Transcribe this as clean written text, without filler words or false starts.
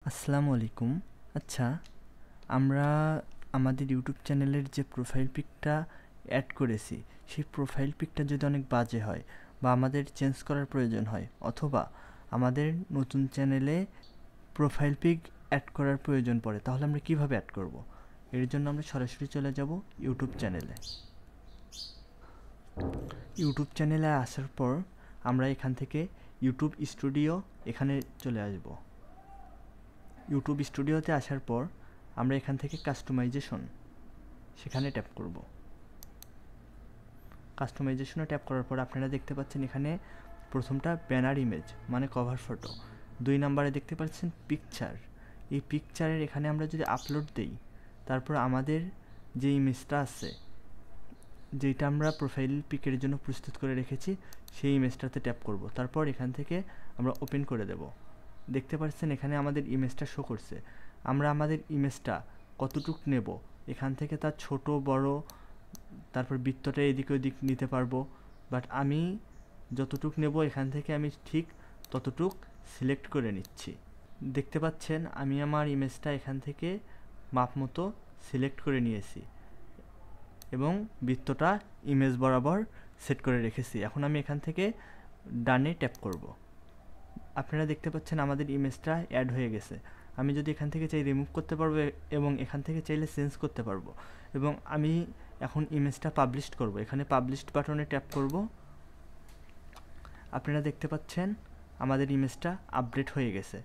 আসসালামু আলাইকুম। আচ্ছা, আমরা আমাদের ইউটিউব চ্যানেলের যে প্রোফাইল পিকটা অ্যাড করেছি, সেই প্রোফাইল পিকটা যদি অনেক বাজে হয় বা আমাদের চেঞ্জ করার প্রয়োজন হয়, অথবা আমাদের নতুন চ্যানেলে প্রোফাইল পিক অ্যাড করার প্রয়োজন পড়ে, তাহলে আমরা কিভাবে অ্যাড করব? এর জন্য আমরা সরাসরি চলে যাব ইউটিউব চ্যানেলে। ইউটিউব চ্যানেলে আসার পর আমরা এখান থেকে ইউটিউব স্টুডিও এখানে চলে আসব। ইউটিউব স্টুডিওতে আসার পর আমরা এখান থেকে কাস্টমাইজেশন সেখানে ট্যাপ করব। কাস্টমাইজেশনে ট্যাপ করার পর আপনারা দেখতে পাচ্ছেন এখানে প্রথমটা ব্যানার ইমেজ মানে কভার ফটো, 2 নম্বরে দেখতে পাচ্ছেন পিকচার। এই পিকচারের এখানে আমরা যদি আপলোড দেই, তারপর আমাদের যে ইমেজটা আছে, যেটা আমরা প্রোফাইল পিকের জন্য প্রস্তুত করে রেখেছি, সেই ইমেজটাতে ট্যাপ করব। তারপর এখান থেকে আমরা ওপেন করে দেব। দেখতে পাচ্ছেন এখানে আমাদের ইমেজটা শো করছে। আমরা আমাদের ইমেজটা কতটুক নেব, এখান থেকে তার ছোট বড়, তারপর বৃত্তটা এদিক ওদিক নিতে পারবো। বাট আমি যতটুক নেব এখান থেকে আমি ঠিক ততটুক সিলেক্ট করে নিচ্ছি। দেখতে পাচ্ছেন আমি আমার ইমেজটা এখান থেকে মাপ মতো সিলেক্ট করে নিয়েছি এবং বৃত্তটা ইমেজ বরাবর সেট করে রেখেছি। এখন আমি এখান থেকে ডানে ট্যাপ করব। আপনারা দেখতে পাচ্ছেন আমাদের ইমেজটা অ্যাড হয়ে গেছে। আমি যদি এখান থেকে চাই রিমুভ করতে পারবো এবং এখান থেকে চাইলে চেঞ্জ করতে পারবো। এবং আমি এখন ইমেজটা পাবলিশ করব। এখানে পাবলিশড বাটনে ট্যাপ করব। আপনারা দেখতে পাচ্ছেন আমাদের ইমেজটা আপডেট হয়ে গেছে।